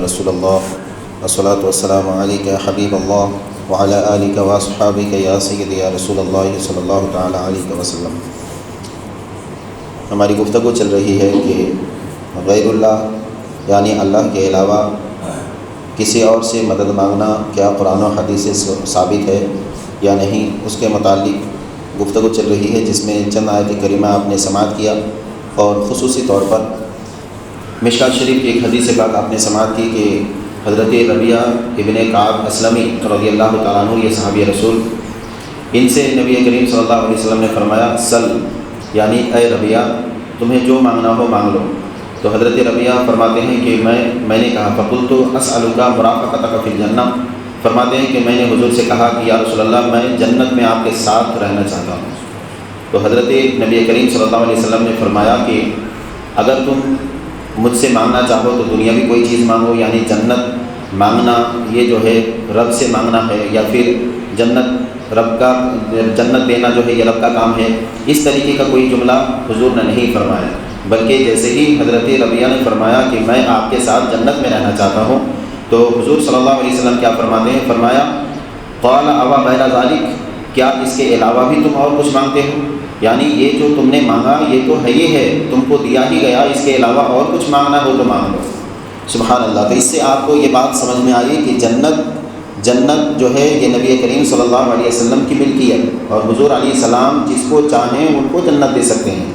رسول اللہ والصلاة والسلام علیک یا حبیب اللہ وعلی آلک واصحابک یا سیدی یا رسول اللہ صلی اللہ تعالی علیہ وسلم۔ ہماری گفتگو چل رہی ہے کہ غیر اللہ یعنی اللہ کے علاوہ کسی اور سے مدد مانگنا کیا قرآن و حدیث سے ثابت ہے یا نہیں، اس کے متعلق گفتگو چل رہی ہے، جس میں چند آیت کریمہ آپ نے سماعت کیا اور خصوصی طور پر مشکات شریف کی ایک حدیث پاک آپ نے سماعت کی کہ حضرت ربیعہ ابن کعب اسلمی رضی اللہ تعالیٰ عنہ، یہ صحابی رسول، ان سے نبی کریم صلی اللہ علیہ وسلم نے فرمایا سل، یعنی اے ربیعہ تمہیں جو مانگنا ہو مانگ لو۔ تو حضرت ربیعہ فرماتے ہیں کہ میں نے کہا فقلت اسألک مرافقتک فی الجنہ، فرماتے ہیں کہ میں نے حضور سے کہا کہ یا رسول اللہ میں جنت میں آپ کے ساتھ رہنا چاہتا ہوں۔ تو حضرت نبی کریم صلی اللہ علیہ وسلم نے فرمایا کہ اگر تم مجھ سے مانگنا چاہو تو دنیاوی کوئی چیز مانگو، یعنی جنت مانگنا یہ جو ہے رب سے مانگنا ہے، یا پھر جنت دینا جو ہے یہ رب کا کام ہے۔ اس طریقے کا کوئی جملہ حضور نے نہیں فرمایا، بلکہ جیسے ہی حضرت ربیعہ نے فرمایا کہ میں آپ کے ساتھ جنت میں رہنا چاہتا ہوں، تو حضور صلی اللہ علیہ وسلم کیا فرماتے ہیں، فرمایا قال اوا غیر ذلک، کیا اس کے علاوہ بھی تم اور کچھ مانگتے ہو؟ یعنی یہ جو تم نے مانگا یہ تو ہے، یہ ہے تم کو دیا ہی گیا، اس کے علاوہ اور کچھ مانگنا ہو تو مانگ لو۔ سبحان اللہ۔ تو اس سے آپ کو یہ بات سمجھ میں آئی کہ جنت جو ہے یہ نبی کریم صلی اللہ علیہ وسلم کی ملکیت، اور حضور علیہ السلام جس کو چاہیں ان کو جنت دے سکتے ہیں۔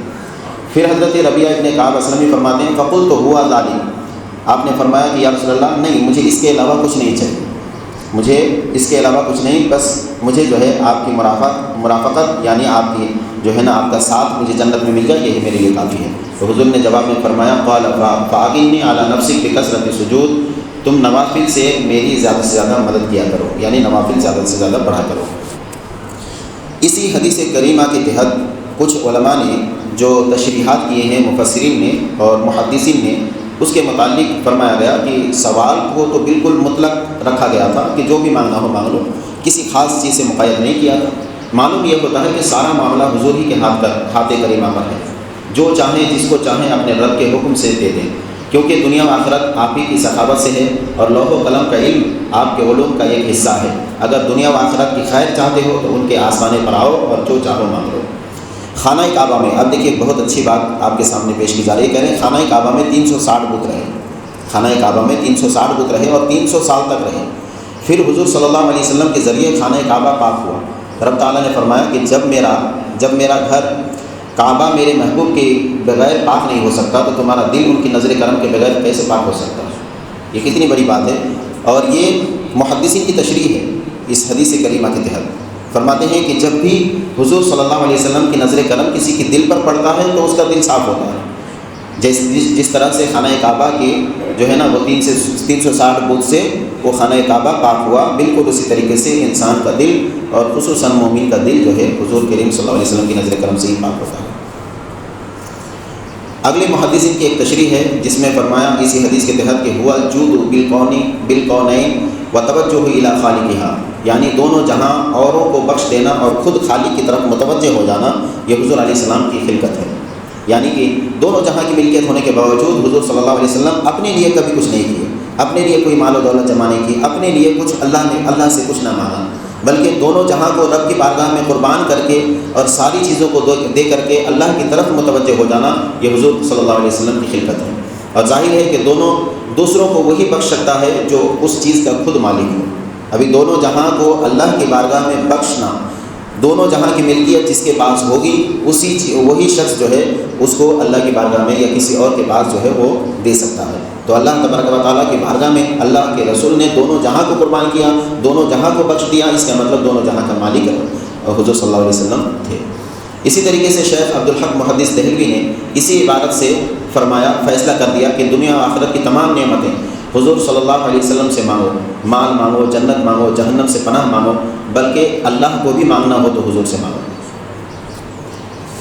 پھر حضرت ربیعہ ابن کعب اسلمی فرماتے ہیں فقلت ہوا ذالک، آپ نے فرمایا کہ یا رسول اللہ نہیں، مجھے اس کے علاوہ کچھ نہیں چاہیے، مجھے اس کے علاوہ کچھ نہیں، بس مجھے جو ہے آپ کی مرافقت یعنی آپ کی جو ہے نا آپ کا ساتھ مجھے جنت میں مل جائے، یہی میرے لیے کافی ہے۔ تو حضور نے جواب میں فرمایا قال فاعینی علی نفسک بکثرۃ السجود، تم نوافل سے میری زیادہ سے زیادہ مدد کیا کرو، یعنی نوافل زیادہ سے زیادہ پڑھا کرو۔ اسی حدیث کریمہ کے تحت کچھ علماء نے جو تشریحات کیے ہیں مفسرین نے اور محدثین نے، اس کے متعلق فرمایا گیا کہ سوال کو تو بالکل مطلق رکھا گیا تھا کہ جو بھی مانگنا ہو مانگ لو، کسی خاص چیز سے مقید نہیں کیا تھا۔ معلوم یہ ہوتا ہے کہ سارا معاملہ حضور ہی کے ہاتھ کریمہ پر ہے، جو چاہیں جس کو چاہیں اپنے رب کے حکم سے دے دیں، کیونکہ دنیا و آخرت آپ ہی کی سخاوت سے ہے، اور لوح و قلم کا علم آپ کے علوم کا ایک حصہ ہے۔ اگر دنیا و آخرت کی خیر چاہتے ہو تو ان کے آسمانے پر آؤ اور جو چاہو مانگ لو۔ خانہ کعبہ میں اب دیکھیے بہت اچھی بات آپ کے سامنے پیش کی جا رہی ہے، کہہ رہے ہیں خانہ کعبہ میں 360 بت رہے، خانہ کعبہ میں 360 بت رہے اور 300 سال تک رہے۔ پھر حضور صلی اللہ علیہ وسلم کے ذریعے خانہ کعبہ پاک ہوا۔ رب تعالیٰ نے فرمایا کہ جب میرا گھر کعبہ میرے محبوب کے بغیر پاک نہیں ہو سکتا تو تمہارا دل ان کی نظر کرم کے بغیر کیسے پاک ہو سکتا ہے؟ یہ کتنی بڑی بات ہے، اور یہ محدثین کی تشریح ہے اس حدیث کریمہ کے تحت۔ فرماتے ہیں کہ جب بھی حضور صلی اللہ علیہ وسلم کی نظر کرم کسی کے دل پر پڑتا ہے تو اس کا دل صاف ہوتا ہے، جس طرح سے خانہ کعبہ کی جو ہے نا وہ 360 بت سے وہ خانہ کعبہ پاک ہوا، بالکل اسی طریقے سے انسان کا دل اور خصوصاً مومن کا دل جو ہے حضور کریم صلی اللہ علیہ وسلم کی نظر کرم سے ہی پاک ہوتا ہے۔ اگلے محدثین کی ایک تشریح ہے جس میں فرمایا اسی حدیث کے تحت کہ ہوا الجود بالکونین وتوجہ الی خالقہا، یعنی دونوں جہاں اوروں کو بخش دینا اور خود خالق کی طرف متوجہ ہو جانا، یہ حضور علیہ السلام کی خلقت ہے۔ یعنی کہ دونوں جہاں کی ملکیت ہونے کے باوجود حضور صلی اللہ علیہ وسلم اپنے لیے کبھی کچھ نہیں کیے، اپنے لیے کوئی مال و دولت جمع نہیں کی، اپنے لیے کچھ اللہ سے کچھ نہ مانگا، بلکہ دونوں جہاں کو رب کی بارگاہ میں قربان کر کے اور ساری چیزوں کو دے کر کے اللہ کی طرف متوجہ ہو جانا، یہ حضور صلی اللہ علیہ وسلم کی خلقت ہے۔ اور ظاہر ہے کہ دوسروں کو وہی بخش سکتا ہے جو اس چیز کا خود مالک ہو۔ ابھی دونوں جہاں کو اللہ کی بارگاہ میں بخشنا، دونوں جہاں کی ملکیت جس کے پاس ہوگی وہی شخص جو ہے اس کو اللہ کی بارگاہ میں یا کسی اور کے پاس جو ہے وہ دے سکتا ہے۔ تو اللہ تبارک و تعالیٰ کی بارگاہ میں اللہ کے رسول نے دونوں جہاں کو قربان کیا، دونوں جہاں کو بخش دیا، اس کا مطلب دونوں جہاں کا مالک حضور صلی اللہ علیہ وسلم تھے۔ اسی طریقے سے شیخ عبدالحق محدث دہلوی نے اسی عبارت سے فرمایا، فیصلہ کر دیا کہ دنیا و آخرت کی تمام نعمتیں حضور صلی اللہ علیہ وسلم سے مانگو، مال مانگو، جنت مانگو، جہنم سے پناہ مانگو، بلکہ اللہ کو بھی مانگنا ہو تو حضور سے مانگو۔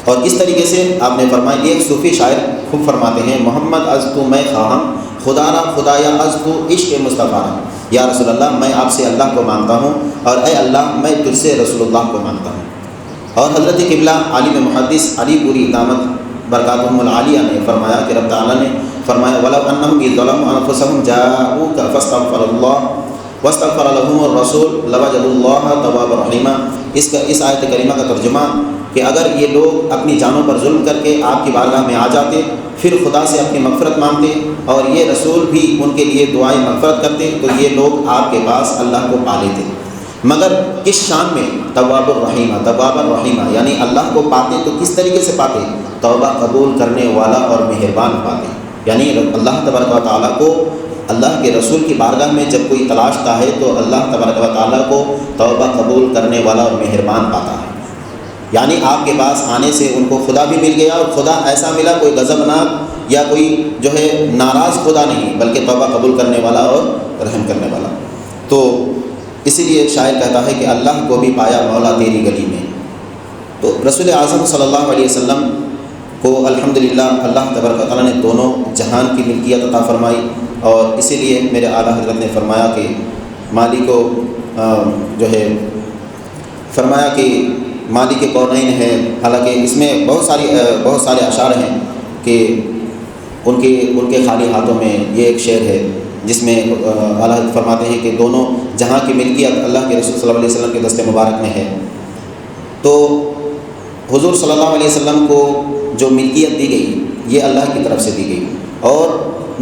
اور اس طریقے سے آپ نے فرمایا، ایک صوفی شاعر خوب فرماتے ہیں، محمد از تو میں خواہم خدا را خدایا از تو عشق مصطفیٰ، یا رسول اللہ میں آپ سے اللہ کو مانگتا ہوں، اور اے اللہ میں تجھ سے رسول اللہ کو مانگتا ہوں۔ اور حضرت قبلہ عالم محدث علی پوری دامت برکاتہم العالیہ نے فرمایا کہ رب تعالیٰ نے فرمایا وَلَوْ أَنَّهُمْ إِذْ ظَلَمُوا أَنفُسَهُمْ جَاءُوكَ فَاسْتَغْفَرَ اللَّهَ وَاسْتَغْفَرَ لَهُمُ الرَّسُولُ لَوَجَدُوا اللَّهَ تَوَّابًا رَحِيمًا۔ اس آیت کریمہ کا ترجمہ کہ اگر یہ لوگ اپنی جانوں پر ظلم کر کے آپ کی بارگاہ میں آ جاتے، پھر خدا سے اپنی مغفرت مانگتے اور یہ رسول بھی ان کے لیے دعائیں مغفرت کرتے، تو یہ لوگ آپ کے پاس اللہ کو پا لیتے۔ مگر کس شان میں؟ تواب الرحیمہ، تواب الرحیمہ، یعنی اللہ کو پاتے تو کس طریقے سے پاتے؟ توبہ قبول کرنے والا اور مہربان پاتے، یعنی اللہ تبارک و تعالیٰ کو، اللہ کے رسول کی بارگاہ میں جب کوئی تلاشتا ہے تو اللہ تبارک و تعالیٰ کو توبہ قبول کرنے والا اور مہربان پاتا ہے۔ یعنی آپ کے پاس آنے سے ان کو خدا بھی مل گیا، اور خدا ایسا ملا کوئی غضبناک یا کوئی جو ہے ناراض خدا نہیں، بلکہ توبہ قبول کرنے والا اور رحم کرنے والا۔ تو اسی لیے شاعر کہتا ہے کہ اللہ کو بھی پایا مولا تیری گلی میں۔ تو رسول اعظم صلی اللہ علیہ وسلم کو الحمدللہ اللہ تبارک و تعالیٰ نے دونوں جہان کی ملکیت عطا فرمائی، اور اسی لیے میرے اعلیٰ حضرت نے فرمایا کہ مالک کو جو ہے فرمایا کہ مالک کونین ہے، حالانکہ اس میں بہت سارے اشعار ہیں کہ ان کے خالی ہاتھوں میں یہ ایک شعر ہے جس میں اعلیٰ حضرت فرماتے ہیں کہ دونوں جہاں کی ملکیت اللہ کے رسول صلی اللہ علیہ وسلم کے دست مبارک میں ہے۔ تو حضور صلی اللہ علیہ وسلم کو جو ملکیت دی گئی یہ اللہ کی طرف سے دی گئی، اور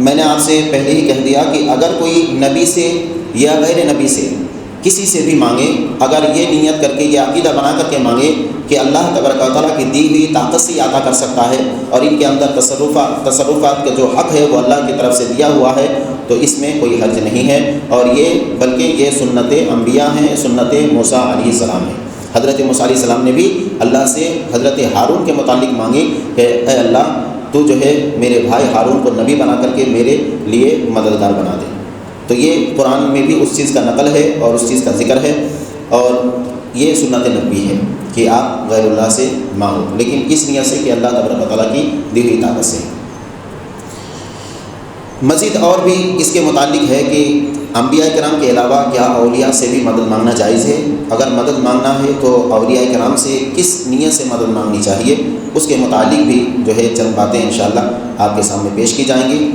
میں نے آپ سے پہلے ہی کہہ دیا کہ اگر کوئی نبی سے یا غیر نبی سے کسی سے بھی مانگے، اگر یہ نیت کر کے، یہ عقیدہ بنا کر کے مانگے کہ اللہ تبارک و تعالیٰ کی دی ہوئی طاقت سے عطا کر سکتا ہے، اور ان کے اندر تصرفات کا جو حق ہے وہ اللہ کی طرف سے دیا ہوا ہے، تو اس میں کوئی حرج نہیں ہے، اور بلکہ یہ سنت انبیاء ہیں، سنت موسیٰ علیہ السلام ہے۔ حضرت موسیٰ علیہ السلام نے بھی اللہ سے حضرت ہارون کے متعلق مانگی کہ اے اللہ تو جو ہے میرے بھائی ہارون کو نبی بنا کر کے میرے لیے مددگار بنا دے۔ تو یہ قرآن میں بھی اس چیز کا نقل ہے اور اس چیز کا ذکر ہے، اور یہ سنت نبوی ہے کہ آپ غیر اللہ سے مانگو، لیکن اس نیت سے کہ اللہ تبارک و تعالیٰ کی دی ہوئی طاقت سے۔ مزید اور بھی اس کے متعلق ہے کہ انبیاء کرام کے علاوہ کیا اولیاء سے بھی مدد مانگنا جائز ہے؟ اگر مدد مانگنا ہے تو اولیاء کرام سے کس نیت سے مدد مانگنی چاہیے، اس کے متعلق بھی جو ہے چند باتیں انشاءاللہ آپ کے سامنے پیش کی جائیں گی۔